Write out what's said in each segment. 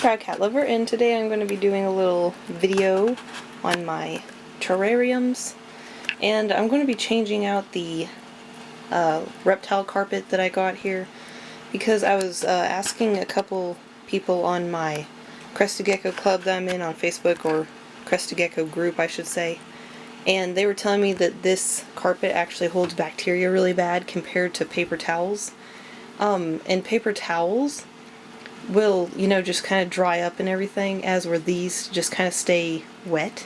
Proud Cat Lover, and today I'm going to be doing a little video on my terrariums, and I'm going to be changing out the reptile carpet that I got here because I was asking a couple people on my Crested Gecko club that I'm in on Facebook, or Crested Gecko group I should say, and they were telling me that this carpet actually holds bacteria really bad compared to paper towels. And paper towels will, just kind of dry up and everything, as where these just kind of stay wet.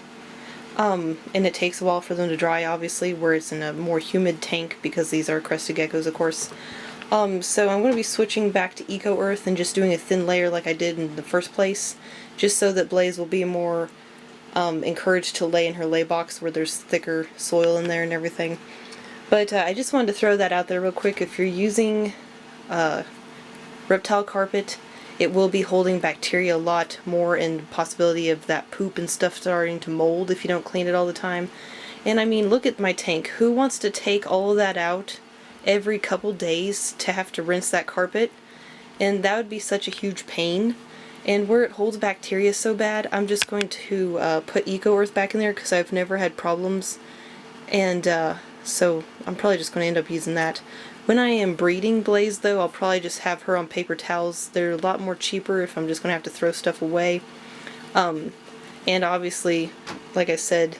And it takes a while for them to dry, obviously, where it's in a more humid tank, because these are crested geckos, of course. So I'm going to be switching back to Eco Earth and just doing a thin layer like I did in the first place, just so that Blaze will be more encouraged to lay in her lay box where there's thicker soil in there and everything. But I just wanted to throw that out there real quick. If you're using reptile carpet, it will be holding bacteria a lot more, and possibility of that poop and stuff starting to mold if you don't clean it all the time. And I mean, look at my tank. Who wants to take all of that out every couple days to have to rinse that carpet? And that would be such a huge pain. And where it holds bacteria so bad, I'm just going to put Eco Earth back in there because I've never had problems. And so I'm probably just going to end up using that. When I am breeding Blaze, though, I'll probably just have her on paper towels. They're a lot more cheaper if I'm just going to have to throw stuff away. And obviously, like I said,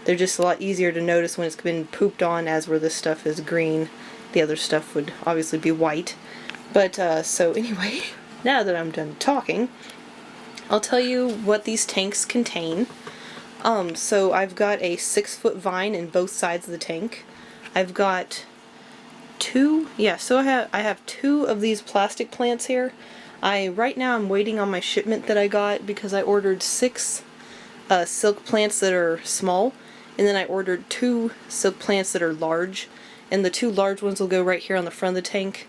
they're just a lot easier to notice when it's been pooped on, as where this stuff is green. The other stuff would obviously be white. But, so anyway, now that I'm done talking, I'll tell you what these tanks contain. So I've got a 6-foot vine in both sides of the tank. I've got I have two of these plastic plants here. Right now I'm waiting on my shipment that I got, because I ordered 6 silk plants that are small, and then I ordered 2 silk plants that are large, and the 2 large ones will go right here on the front of the tank.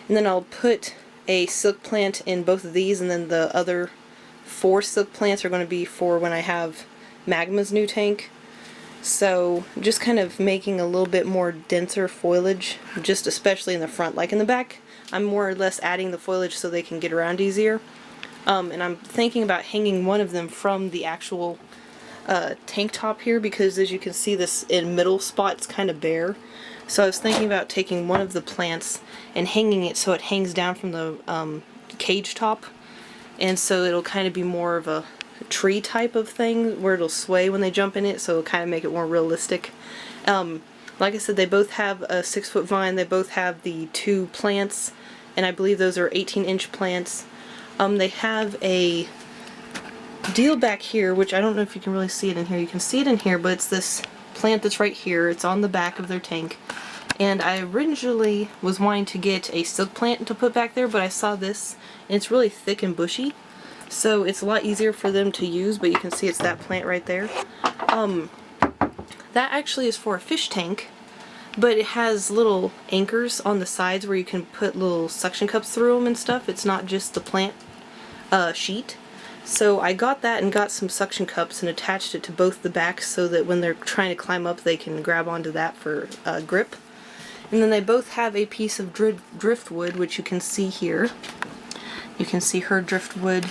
And then I'll put a silk plant in both of these, and then the other 4 silk plants are going to be for when I have Magma's new tank. So just kind of making a little bit more denser foliage, just especially in the front. Like in the back, I'm more or less adding the foliage so they can get around easier. And I'm thinking about hanging one of them from the actual tank top here, because as you can see, this middle spot's kind of bare. So I was thinking about taking one of the plants and hanging it so it hangs down from the cage top, and so it'll kind of be more of a tree type of thing where it'll sway when they jump in it, so it'll kind of make it more realistic. Like I said, they both have a 6-foot vine. They both have the 2 plants, and I believe those are 18-inch plants. They have a deal back here, which I don't know if you can really see it in here. You can see it in here, but it's this plant that's right here. It's on the back of their tank. And I originally was wanting to get a silk plant to put back there, but I saw this, and it's really thick and bushy, so it's a lot easier for them to use. But you can see it's that plant right there. That actually is for a fish tank, but it has little anchors on the sides where you can put little suction cups through them and stuff. It's not just the plant sheet. So I got that and got some suction cups and attached it to both the backs so that when they're trying to climb up, they can grab onto that for grip. And then they both have a piece of driftwood, which you can see here. You can see her driftwood,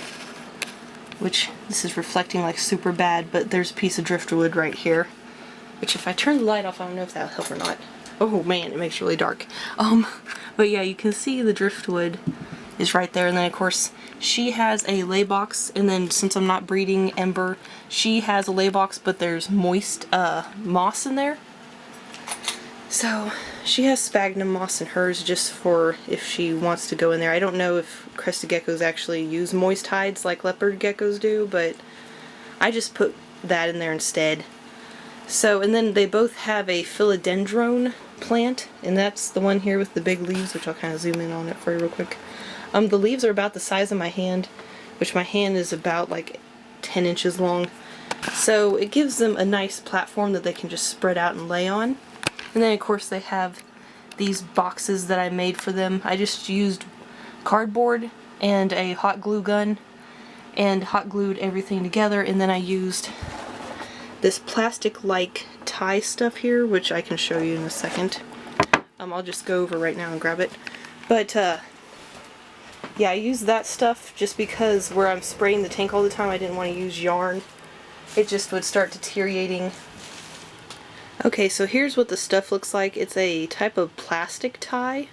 which this is reflecting like super bad, but there's a piece of driftwood right here, which if I turn the light off, I don't know if that'll help or not. Oh man, it makes it really dark. But yeah, you can see the driftwood is right there. And then of course she has a lay box, and then since I'm not breeding Ember, she has a lay box, but there's moist moss in there. So she has sphagnum moss in hers, just for if she wants to go in there. I don't know if crested geckos actually use moist hides like leopard geckos do, but I just put that in there instead. So, and then they both have a philodendron plant, and that's the one here with the big leaves, which I'll kind of zoom in on it for you real quick. The leaves are about the size of my hand, which my hand is about like 10 inches long. So it gives them a nice platform that they can just spread out and lay on. And then of course they have these boxes that I made for them. I just used cardboard and a hot glue gun and hot glued everything together, and then I used this plastic-like tie stuff here, which I can show you in a second. I'll just go over right now and grab it. But yeah, I use that stuff just because where I'm spraying the tank all the time, I didn't want to use yarn. It just would start deteriorating. Okay, so here's what the stuff looks like. It's a type of plastic tie,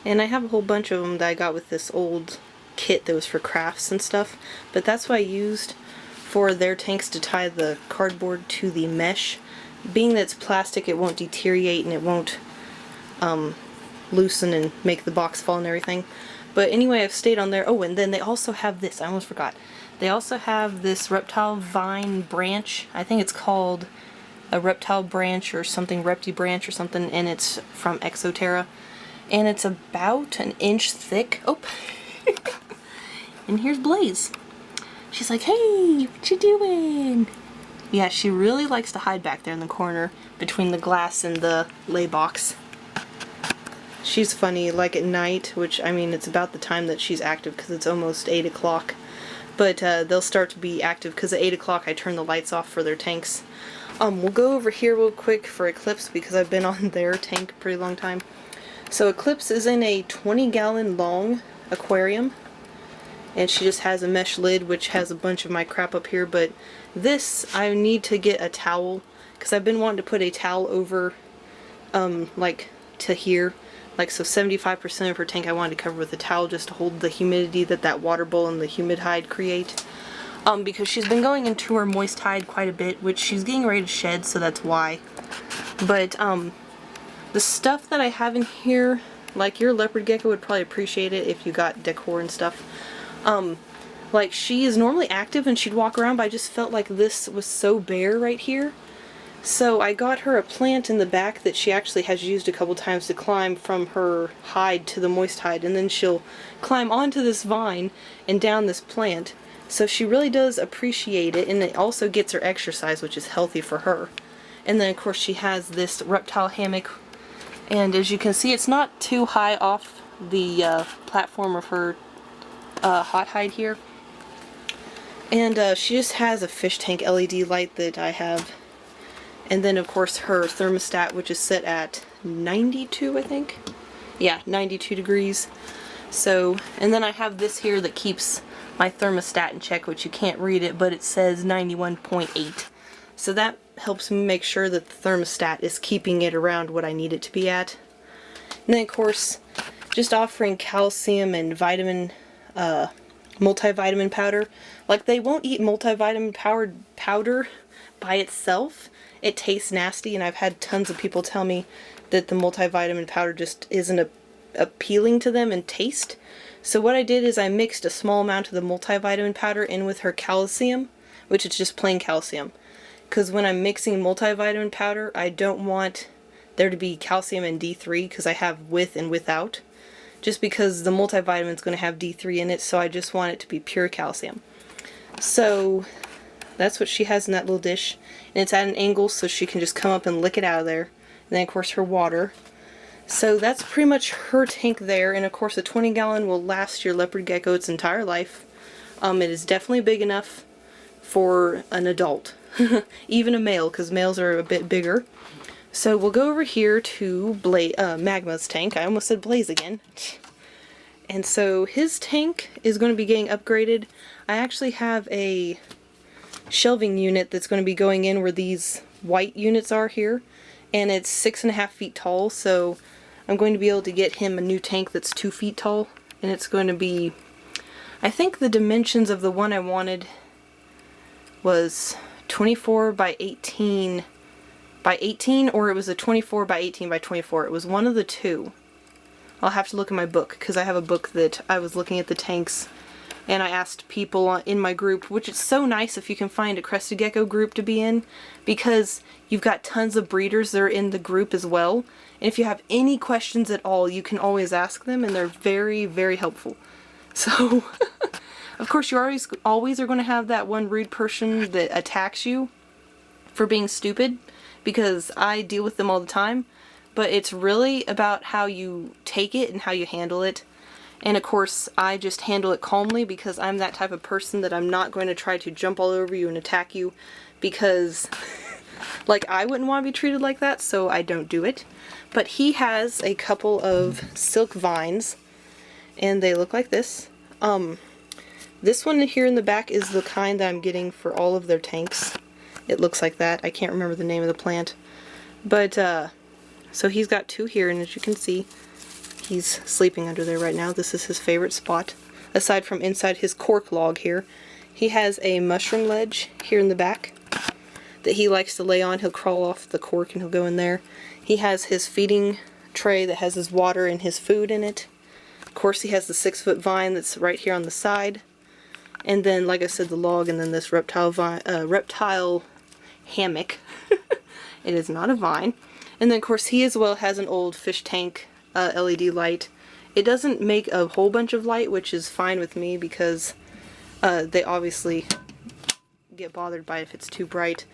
and I have a whole bunch of them that I got with this old kit that was for crafts and stuff, but that's what I used for their tanks to tie the cardboard to the mesh. Being that it's plastic, it won't deteriorate and it won't loosen and make the box fall and everything. But anyway, I've stayed on there. Oh, and then they also have this. I almost forgot. They also have this reptile vine branch. I think it's called a reptile branch or something, Repti branch or something, and it's from Exoterra. And it's about an inch thick. Oh, and here's Blaze. She's like, hey, what you doing? Yeah, she really likes to hide back there in the corner between the glass and the lay box. She's funny, like at night, which, I mean, it's about the time that she's active because it's almost 8 o'clock. But they'll start to be active because at 8 o'clock I turn the lights off for their tanks. We'll go over here real quick for Eclipse because I've been on their tank a pretty long time. So Eclipse is in a 20-gallon long aquarium. And she just has a mesh lid which has a bunch of my crap up here. But this, I need to get a towel because I've been wanting to put a towel over, like, to here. Like, so 75% of her tank I wanted to cover with a towel just to hold the humidity that that water bowl and the humid hide create. Because she's been going into her moist hide quite a bit, which she's getting ready to shed, so that's why. But, the stuff that I have in here, like your leopard gecko would probably appreciate it if you got decor and stuff. Like, she is normally active and she'd walk around, but I just felt like this was so bare right here. So I got her a plant in the back that she actually has used a couple times to climb from her hide to the moist hide, and then she'll climb onto this vine and down this plant. So she really does appreciate it, and it also gets her exercise, which is healthy for her. And then of course she has this reptile hammock, and as you can see it's not too high off the platform of her hot hide here. And she just has a fish tank LED light that I have. And then of course her thermostat, which is set at 92, I think. Yeah, 92 degrees. So, and then I have this here that keeps my thermostat in check, which you can't read it, but it says 91.8. So that helps me make sure that the thermostat is keeping it around what I need it to be at. And then of course, just offering calcium and vitamin, multivitamin powder. Like, they won't eat multivitamin powder by itself. It tastes nasty, and I've had tons of people tell me that the multivitamin powder just isn't appealing to them in taste. So what I did is I mixed a small amount of the multivitamin powder in with her calcium, which is just plain calcium. Because when I'm mixing multivitamin powder, I don't want there to be calcium and D3, because I have with and without. Just because the multivitamin is going to have D3 in it, so I just want it to be pure calcium. So that's what she has in that little dish. And it's at an angle so she can just come up and lick it out of there. And then of course her water. So that's pretty much her tank there. And of course a 20-gallon will last your leopard gecko its entire life. It is definitely big enough for an adult. Even a male, because males are a bit bigger. So we'll go over here to Magma's tank. I almost said Blaze again. And so his tank is going to be getting upgraded. I actually have a shelving unit that's going to be going in where these white units are here, and it's 6.5 feet tall, so I'm going to be able to get him a new tank that's 2 feet tall, and it's going to be, I think the dimensions of the one I wanted was 24 by 18 by 18, or it was a 24 by 18 by 24. It was one of the two. I'll have to look in my book, because I have a book that I was looking at the tanks, and I asked people in my group, which is so nice if you can find a crested gecko group to be in, because you've got tons of breeders that are in the group as well. And if you have any questions at all, you can always ask them, and they're very, very helpful. So, of course, you always are going to have that one rude person that attacks you for being stupid, because I deal with them all the time. But it's really about how you take it and how you handle it. And of course, I just handle it calmly, because I'm that type of person that I'm not going to try to jump all over you and attack you, because like, I wouldn't want to be treated like that, so I don't do it. But he has a couple of silk vines, and they look like this. This one here in the back is the kind that I'm getting for all of their tanks. It looks like that. I can't remember the name of the plant. But, so he's got 2 here, and as you can see, he's sleeping under there right now. This is his favorite spot. Aside from inside his cork log here, he has a mushroom ledge here in the back that he likes to lay on. He'll crawl off the cork and he'll go in there. He has his feeding tray that has his water and his food in it. Of course, he has the 6-foot vine that's right here on the side. And then, like I said, the log, and then this reptile hammock. It is not a vine. And then, of course, he as well has an old fish tank LED light. It doesn't make a whole bunch of light, which is fine with me because they obviously get bothered by it if it's too bright.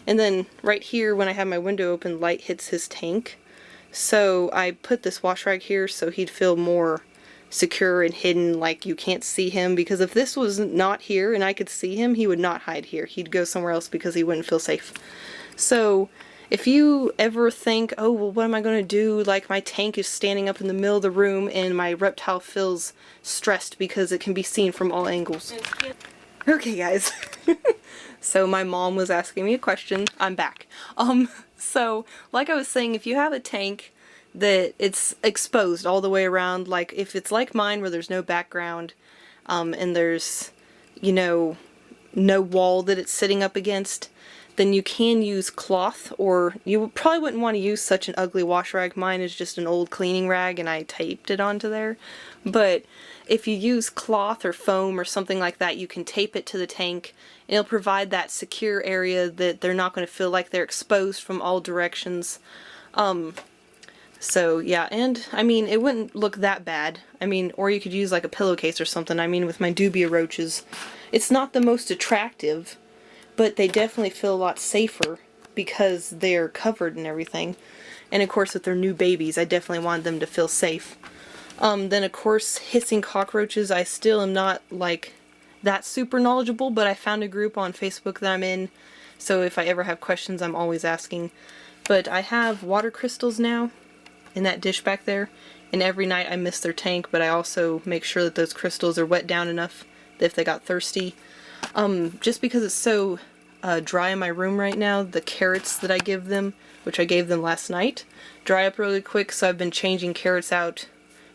And then right here, when I have my window open, light hits his tank. So I put this wash rag here so he'd feel more secure and hidden, like you can't see him, because if this was not here and I could see him, he would not hide here. He'd go somewhere else because he wouldn't feel safe. So if you ever think, oh, well, what am I going to do? Like, my tank is standing up in the middle of the room and my reptile feels stressed because it can be seen from all angles. Okay, guys. So my mom was asking me a question. I'm back. So like I was saying, if you have a tank that it's exposed all the way around, like if it's like mine where there's no background, and there's, you know, no wall that it's sitting up against, then you can use cloth, or you probably wouldn't want to use such an ugly wash rag. Mine is just an old cleaning rag and I taped it onto there. But if you use cloth or foam or something like that, you can tape it to the tank and it'll provide that secure area that they're not going to feel like they're exposed from all directions. So yeah, and I mean, it wouldn't look that bad. I mean, or you could use like a pillowcase or something. I mean, with my dubia roaches, it's not the most attractive, but they definitely feel a lot safer because they're covered and everything. And of course, with their new babies, I definitely want them to feel safe. Then of course, hissing cockroaches, I still am not like that super knowledgeable, but I found a group on Facebook that I'm in, so if I ever have questions, I'm always asking. But I have water crystals now in that dish back there, and every night I miss their tank, but I also make sure that those crystals are wet down enough that if they got thirsty. Just because it's so dry in my room right now, the carrots that I give them, which I gave them last night, dry up really quick, so I've been changing carrots out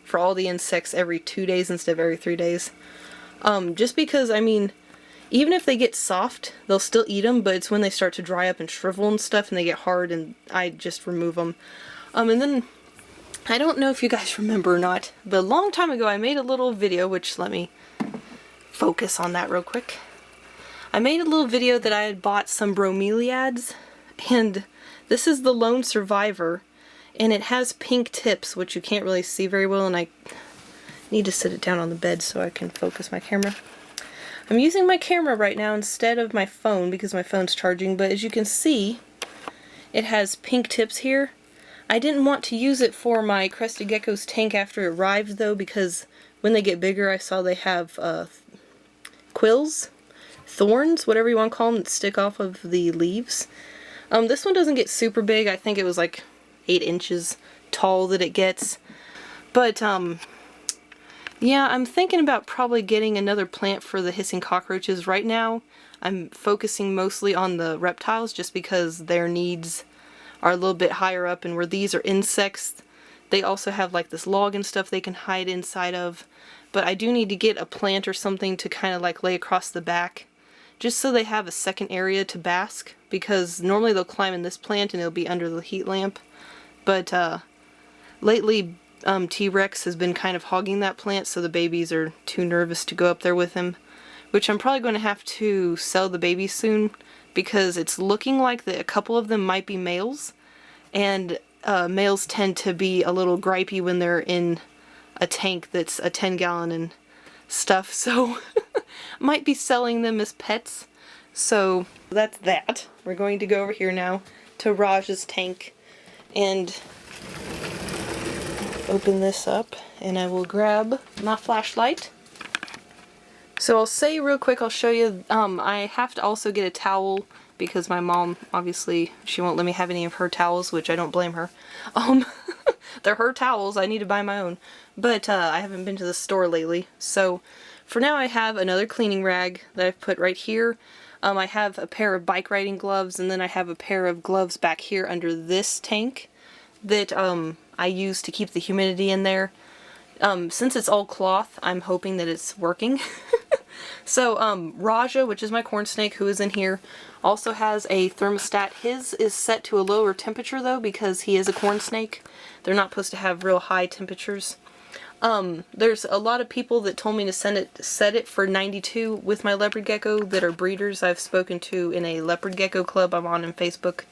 for all the insects every 2 days instead of every 3 days. Just because, I mean, even if they get soft, they'll still eat them, but it's when they start to dry up and shrivel and stuff and they get hard, and I just remove them. And then, I don't know if you guys remember or not, but a long time ago I made a little video, which let me focus on that real quick. I made a little video that I had bought some bromeliads, and this is the lone survivor, and it has pink tips, which you can't really see very well, and I need to sit it down on the bed so I can focus my camera. I'm using my camera right now instead of my phone because my phone's charging, but as you can see, it has pink tips here. I didn't want to use it for my crested gecko's tank after it arrived though, because when they get bigger I saw they have quills, thorns, whatever you want to call them, that stick off of the leaves. This one doesn't get super big. I think it was like 8 inches tall that it gets. But yeah, I'm thinking about probably getting another plant for the hissing cockroaches. Right now I'm focusing mostly on the reptiles just because their needs are a little bit higher up, and where these are insects, they also have like this log and stuff they can hide inside of. But I do need to get a plant or something to kind of like lay across the back, just so they have a second area to bask, because normally they'll climb in this plant and it'll be under the heat lamp. But lately T-Rex has been kind of hogging that plant, so the babies are too nervous to go up there with him, which I'm probably going to have to sell the babies soon, because it's looking like that a couple of them might be males, and males tend to be a little gripey when they're in a tank that's a 10-gallon and stuff, so might be selling them as pets. So that's that. We're going to go over here now to Raj's tank and open this up, and I will grab my flashlight. So I'll say real quick, I'll show you, I have to also get a towel because my mom, obviously, she won't let me have any of her towels, which I don't blame her. They're her towels. I need to buy my own. But I haven't been to the store lately. So for now I have another cleaning rag that I've put right here. I have a pair of bike riding gloves, and then I have a pair of gloves back here under this tank that I use to keep the humidity in there. Since it's all cloth, I'm hoping that it's working. So Raja, which is my corn snake who is in here, also has a thermostat. His is set to a lower temperature though because he is a corn snake. They're not supposed to have real high temperatures. There's a lot of people that told me to set it for 92 with my leopard gecko that are breeders I've spoken to in a leopard gecko club I'm on Facebook.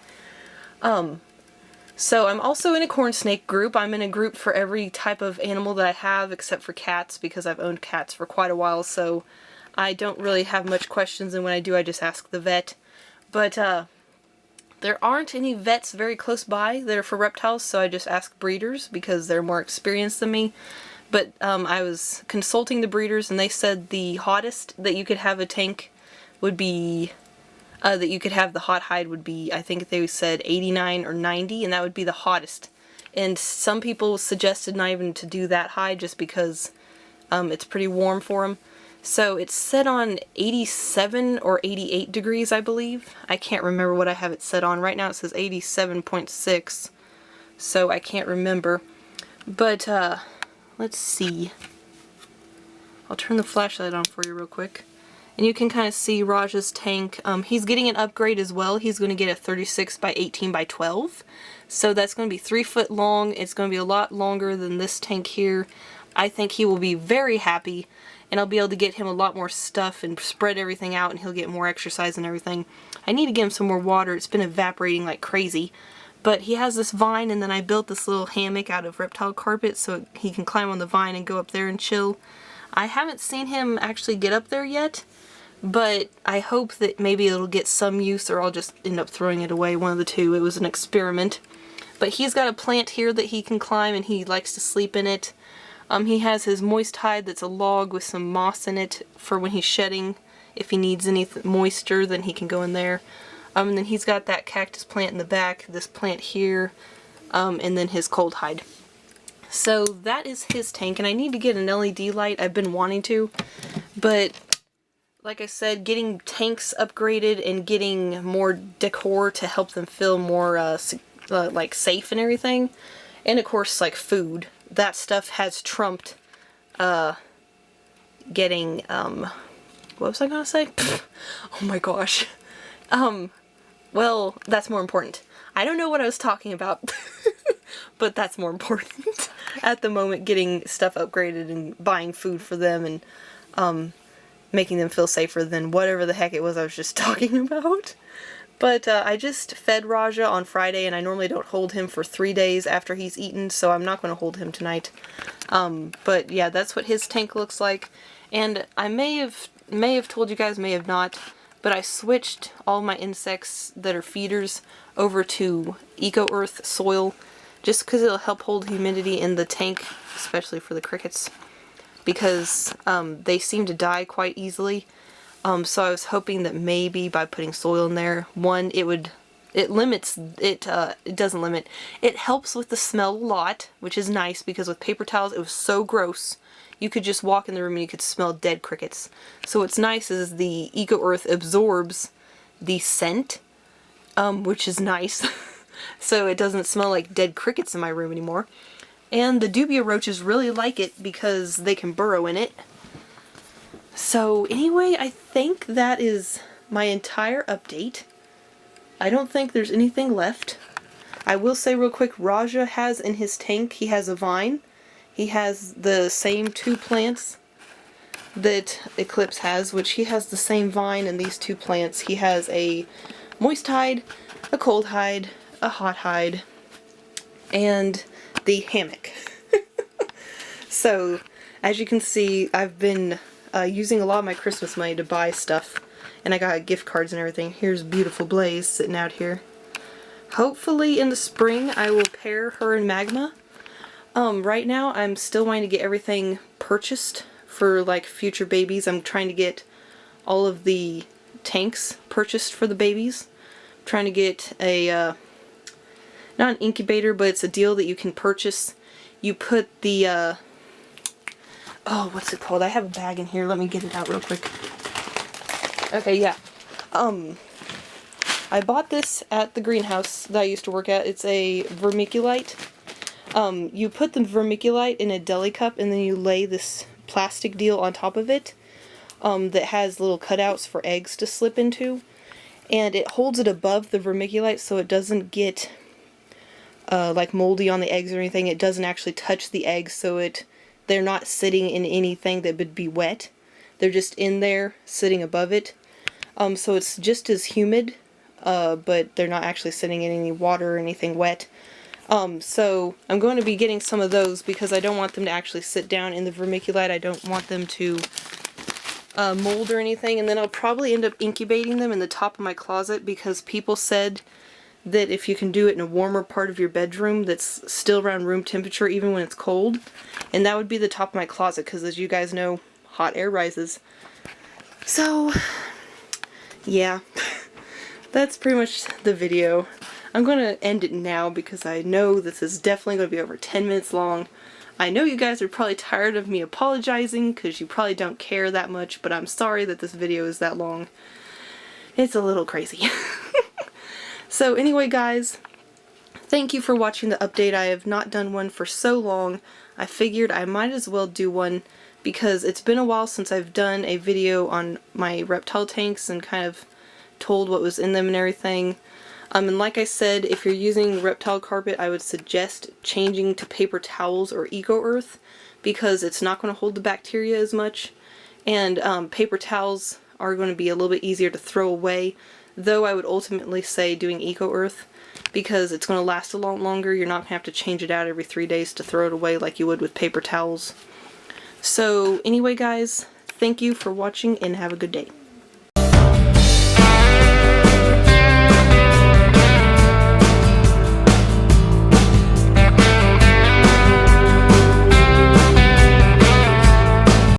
So I'm also in a corn snake group. I'm in a group for every type of animal that I have except for cats because I've owned cats for quite a while, so I don't really have much questions, and when I do I just ask the vet. But there aren't any vets very close by that are for reptiles, so I just ask breeders because they're more experienced than me. But I was consulting the breeders and they said the hottest that you could have a tank would be, that you could have the hot hide would be, I think they said 89 or 90, and that would be the hottest. And some people suggested not even to do that high just because it's pretty warm for them. So it's set on 87 or 88 degrees, I believe. I can't remember what I have it set on. Right now it says 87.6, so I can't remember. But let's see. I'll turn the flashlight on for you real quick. And you can kind of see Raja's tank. He's getting an upgrade as well. He's going to get a 36 by 18 by 12. So that's going to be 3 foot long. It's going to be a lot longer than this tank here. I think he will be very happy. And I'll be able to get him a lot more stuff and spread everything out, and he'll get more exercise and everything. I need to get him some more water. It's been evaporating like crazy. But he has this vine, and then I built this little hammock out of reptile carpet so he can climb on the vine and go up there and chill. I haven't seen him actually get up there yet, but I hope that maybe it'll get some use, or I'll just end up throwing it away, one of the two. It was an experiment. But he's got a plant here that he can climb, and he likes to sleep in it. He has his moist hide that's a log with some moss in it for when he's shedding. If he needs any moisture, then he can go in there. And then he's got that cactus plant in the back, this plant here, and then his cold hide. So that is his tank, and I need to get an LED light. I've been wanting to, but like I said, getting tanks upgraded and getting more decor to help them feel more like safe and everything, and of course like food. That stuff has trumped getting, what was I gonna say? Oh my gosh. Well, that's more important. I don't know what I was talking about, but that's more important. At the moment, getting stuff upgraded and buying food for them and making them feel safer than whatever the heck it was I was just talking about. But I just fed Raja on Friday, and I normally don't hold him for 3 days after he's eaten, so I'm not going to hold him tonight. But yeah, that's what his tank looks like. And I may have told you guys, may have not, but I switched all my insects that are feeders over to Eco-Earth soil, just because it'll help hold humidity in the tank, especially for the crickets, because they seem to die quite easily. So I was hoping that maybe by putting soil in there, one, it doesn't limit. It helps with the smell a lot, which is nice, because with paper towels it was so gross. You could just walk in the room and you could smell dead crickets. So what's nice is the Eco-Earth absorbs the scent, which is nice. So it doesn't smell like dead crickets in my room anymore. And the dubia roaches really like it because they can burrow in it. So anyway, I think that is my entire update. I don't think there's anything left. I will say real quick, Raja has in his tank, he has a vine. He has the same 2 plants that Eclipse has, which he has the same vine and these 2 plants. He has a moist hide, a cold hide, a hot hide, and the hammock. So, as you can see, I've been using a lot of my Christmas money to buy stuff, and I got gift cards and everything. Here's beautiful Blaze sitting out here. Hopefully in the spring I will pair her and Magma. Right now I'm still wanting to get everything purchased for like future babies. I'm trying to get all of the tanks purchased for the babies. I'm trying to get a not an incubator, but it's a deal that you can purchase. You put the, oh, what's it called? I have a bag in here. Let me get it out real quick. Okay, yeah. I bought this at the greenhouse that I used to work at. It's a vermiculite. You put the vermiculite in a deli cup and then you lay this plastic deal on top of it that has little cutouts for eggs to slip into. And it holds it above the vermiculite so it doesn't get like moldy on the eggs or anything. It doesn't actually touch the eggs, so they're not sitting in anything that would be wet. They're just in there sitting above it. So it's just as humid, but they're not actually sitting in any water or anything wet. So I'm going to be getting some of those because I don't want them to actually sit down in the vermiculite. I don't want them to mold or anything, and then I'll probably end up incubating them in the top of my closet because people said that if you can do it in a warmer part of your bedroom that's still around room temperature even when it's cold, and that would be the top of my closet because, as you guys know, hot air rises. So yeah, that's pretty much the video. I'm going to end it now because I know this is definitely going to be over 10 minutes long. I know you guys are probably tired of me apologizing because you probably don't care that much, but I'm sorry that this video is that long. It's a little crazy. So anyway, guys, thank you for watching the update. I have not done one for so long. I figured I might as well do one because it's been a while since I've done a video on my reptile tanks and kind of told what was in them and everything. And like I said, if you're using reptile carpet, I would suggest changing to paper towels or Eco Earth because it's not going to hold the bacteria as much. And paper towels are going to be a little bit easier to throw away, though I would ultimately say doing Eco Earth because it's going to last a lot longer. You're not going to have to change it out every 3 days to throw it away like you would with paper towels. So anyway, guys, thank you for watching and have a good day.